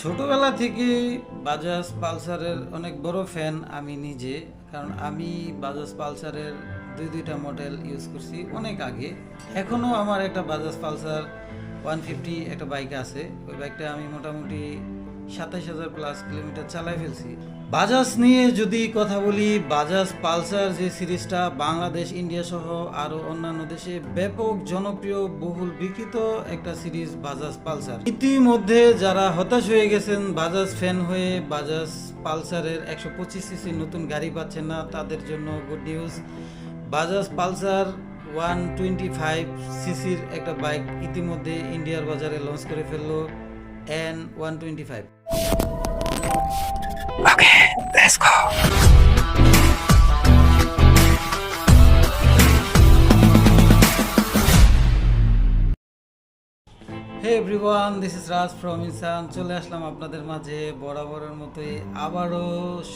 ছোটবেলা থেকেই বাজাজ পালসারের অনেক বড় ফ্যান আমি নিজে। কারণ আমি বাজাজ পালসারের দুইটা মডেল ইউজ করছি অনেক আগে। এখনও আমার একটা বাজাজ পালসার 150 একটা বাইক আছে। ওই বাইকটা আমি মোটামুটি 27,000 প্লাস কিলোমিটার চালাই ফেলছি। বাজাজ নিয়ে যদি কথা বলি, বাজাজ পালসার যে সিরিজটা বাংলাদেশ, ইন্ডিয়া সহ আরো অন্যান্য দেশে ব্যাপক জনপ্রিয়, বহুল বিক্রিত একটা সিরিজ বাজাজ পালসার। ইতিমধ্যে যারা হতাশ হয়ে গেছেন বাজাজ ফ্যান হয়ে, বাজাজ পালসারের 125 সিসি নতুন গাড়ি পাচ্ছেন না, তাদের জন্য গুড নিউজ। বাজাজ পালসার 125 সিসির একটা বাইক ইতিমধ্যে ইন্ডিয়ার বাজারে লঞ্চ করে ফেললো, N125। Okay, let's go. Hey everyone, this is Raj from Insaan. চলে আসলাম আপনাদের মাঝে বরাবরের মতোই আবারও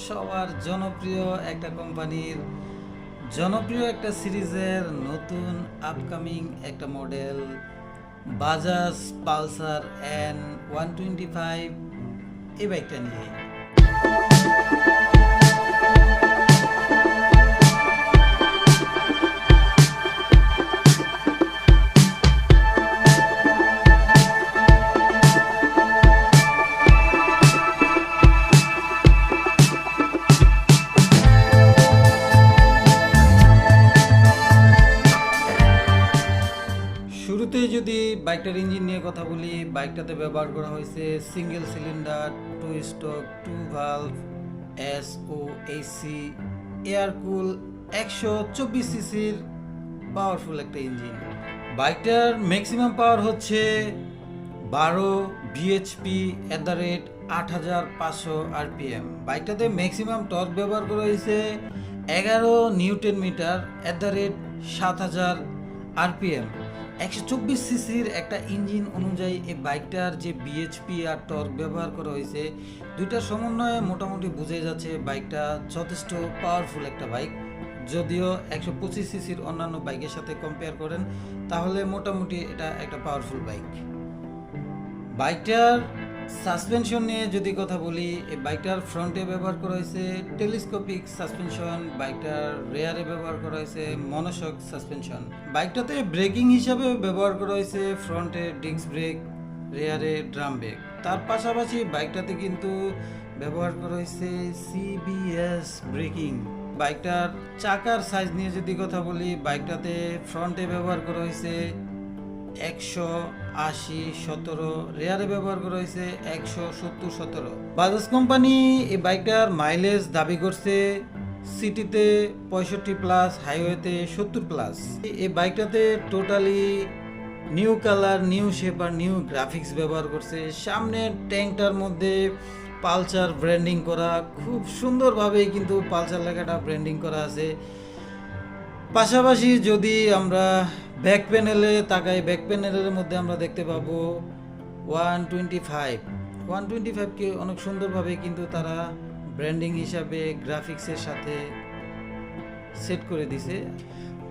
সবার জনপ্রিয় একটা কোম্পানির জনপ্রিয় একটা সিরিজের নতুন আপকামিং একটা মডেল বাজাজ পালসার N125 এই বাইকটা নিয়ে। শুরুতে যদি বাইকটার ইঞ্জিন নিয়ে কথা বলি, বাইকটাতে ব্যবহার করা হয়েছে single cylinder 2 stroke 2 valve SOHC air কুল 124 সিসির পাওয়ারফুল একটা ইঞ্জিন। বাইকটার ম্যাক্সিমাম পাওয়ার হচ্ছে 12 bhp @ 8,500 rpm। বাইকটাতে ম্যাক্সিমাম টর্ক ব্যবহার করা হয়েছে 11 নিউটন মিটার @ 7,000 rpm। 124 সিসির একটা ইঞ্জিন অনুযায়ী এই বাইকটার যে বিএইচপি আর টর্ক ব্যবহার করা হয়েছে, দুইটার সমন্বয়ে মোটামুটি বোঝা যাচ্ছে বাইকটা যথেষ্ট পাওয়ারফুল একটা বাইক। যদিও 125 সিসির অন্যান্য বাইকের সাথে কম্পেয়ার করেন তাহলে মোটামুটি এটা একটা পাওয়ারফুল বাইক। বাইকটার সাসপেনশন নিয়ে যদি কথা বলি, এই বাইকটার ফ্রন্টে ব্যবহার করা হয়েছে টেলিস্কোপিক সাসপেনশন, বাইকটার রেয়ারে ব্যবহার করা হয়েছে মনোশক সাসপেনশন। বাইকটাতে ব্রেকিং হিসাবে ব্যবহার করা হয়েছে ফ্রন্টে ডিস্ক ব্রেক, রেয়ারে ড্রাম ব্রেক। তার পাশাপাশি বাইকটাতে কিন্তু ব্যবহার করা হয়েছে CBS ব্রেকিং। বাইকটার চাকার সাইজ নিয়ে যদি কথা বলি, বাইকটাতে ফ্রন্টে ব্যবহার করা হয়েছে 180/17, রেয়ারে ব্যবহার করা হয়েছে 170/17। বাজাজ কোম্পানি এই বাইকটার মাইলেজ দাবি করছে সিটিতে 65+, হাইওয়েতে 70+। এই বাইকটাতে totally new colour, new shape আর নিউ গ্রাফিক্স ব্যবহার করছে। সামনে ট্যাঙ্কটার মধ্যে পালসার ব্র্যান্ডিং করা, খুব সুন্দরভাবে কিন্তু পালসার লেখাটা ব্র্যান্ডিং করা আছে। পাশাপাশি যদি আমরা ব্যাক প্যানেলে তাকাই, ব্যাক প্যানেলের মধ্যে আমরা দেখতে পাবো 125কে অনেক সুন্দরভাবে কিন্তু তারা ব্র্যান্ডিং হিসাবে গ্রাফিক্সের সাথে সেট করে দিছে।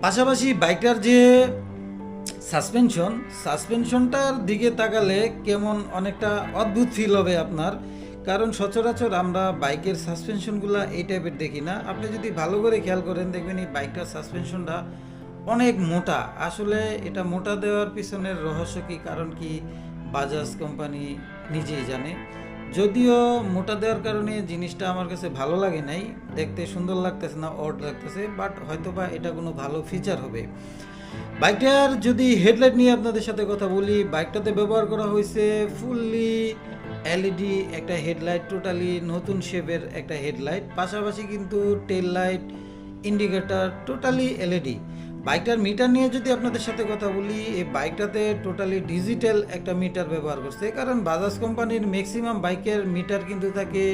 পাশাপাশি বাইকটার যে সাসপেনশনটার দিকে তাকালে কেমন অনেকটা অদ্ভুত ফিল হবে আপনার, কারণ সচরাচর আমরা বাইকের সাসপেনশনগুলো এই টাইপের দেখি না। আপনি যদি ভালো করে খেয়াল করেন দেখবেন এই বাইকটার সাসপেনশনটা অনেক মোটা। আসলে এটা মোটা দেওয়ার পিছনের রহস্য কি, কারণ কি, বাজাজ কোম্পানি নিজেই জানে। যদিও মোটা দেওয়ার কারণে জিনিসটা আমার কাছে ভালো লাগে নাই, দেখতে সুন্দর লাগতেছে না, অড লাগতেছে, বাট হয়তোবা এটা কোনো ভালো ফিচার হবে। বাইকটার যদি হেডলাইট নিয়ে আপনাদের সাথে কথা বলি, বাইকটাতে ব্যবহার করা হয়েছে ফুললি LED একটা হেডলাইট, টোটালি নতুন শেপের একটা হেডলাইট। পাশাপাশি কিন্তু টেল লাইট, ইন্ডিকেটর টোটালি LED। বাইকটার মিটার নিয়ে যদি আপনাদের সাথে কথা বলি, এই বাইকটাতে টোটালি ডিজিটাল একটা মিটার ব্যবহার করছে, কারণ বাজাজ কোম্পানির ম্যাক্সিমাম বাইকের মিটার কিন্তু থাকে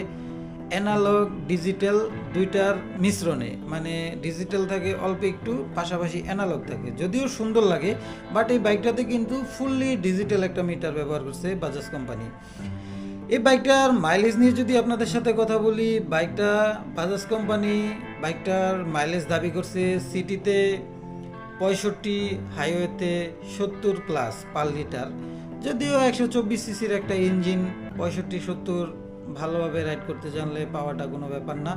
অ্যানালগ ডিজিটাল দুইটার মিশ্রণে, মানে ডিজিটাল থাকে অল্প একটু, পাশাপাশি অ্যানালগ থাকে। যদিও সুন্দর লাগে, বাট এই বাইকটাতে কিন্তু ফুললি ডিজিটাল একটা মিটার ব্যবহার করছে বাজাজ কোম্পানি। এই বাইকটার মাইলেজ নিয়ে যদি আপনাদের সাথে কথা বলি, বাজাজ কোম্পানি বাইকটার মাইলেজ দাবি করছে সিটিতে 65, হাইওয়েতে 70+ পার লিটার। যদিও 124 সিসির একটা ইঞ্জিন 65-70 ভালোভাবে রাইড করতে জানলে পাওয়াটা কোনো ব্যাপার না।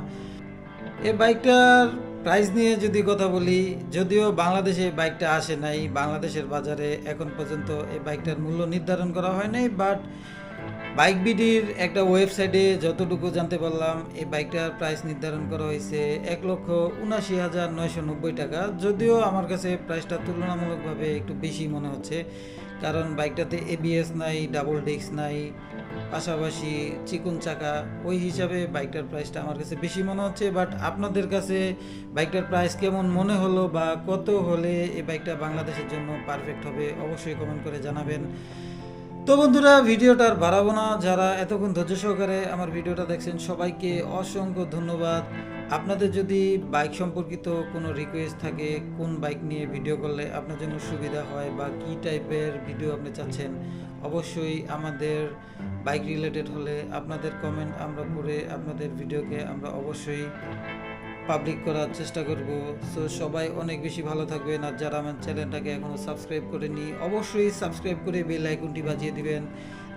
এই বাইকটার প্রাইস নিয়ে যদি কথা বলি, যদিও বাংলাদেশে এই বাইকটা আসে নাই, বাংলাদেশের বাজারে এখন পর্যন্ত এই বাইকটার মূল্য নির্ধারণ করা হয় নাই, বাট বাইক বিডির একটা ওয়েবসাইটে যতটুকু জানতে পারলাম এই বাইকটার প্রাইস নির্ধারণ করা হয়েছে 1,79,990 টাকা। যদিও আমার কাছে প্রাইসটা তুলনামূলকভাবে একটু বেশি মনে হচ্ছে, কারণ বাইকটাতে এবিএস নাই, ডাবল ডিস্ক নাই, পাশাপাশি চিকন চাকা, ওই হিসাবে বাইকটার প্রাইসটা আমার কাছে বেশি মনে হচ্ছে। বাট আপনাদের কাছে বাইকটার প্রাইস কেমন মনে হলো বা কত হলে এই বাইকটা বাংলাদেশের জন্য পারফেক্ট হবে অবশ্যই কমেন্ট করে জানাবেন। তো বন্ধুরা, ভিডিওটা আর বাড়াবো না, যারা এতক্ষণ ধৈর্য সহকারে আমার ভিডিওটা দেখছেন সবাইকে অসংখ্য ধন্যবাদ। আপনাদের যদি বাইক সম্পর্কিত কোনো রিকোয়েস্ট থাকে, কোন বাইক নিয়ে ভিডিও করলে আপনার জন্য সুবিধা হয় বা কী টাইপের ভিডিও আপনি চাচ্ছেন, অবশ্যই আমাদের বাইক রিলেটেড হলে আপনাদের কমেন্ট আমরা পড়ে আপনাদের ভিডিওকে আমরা অবশ্যই পাবলিক করার চেষ্টা করব। সো সবাই অনেক বেশি ভালো থাকবেন, আর যারা আমার চ্যানেলটাকে এখনও সাবস্ক্রাইব করেনি অবশ্যই সাবস্ক্রাইব করে বেল আইকনটি বাজিয়ে দিবেন।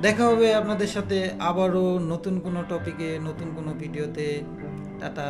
দেখা হবে আপনাদের সাথে আবারও নতুন কোনো টপিকে, নতুন কোনো ভিডিওতে। টাটা।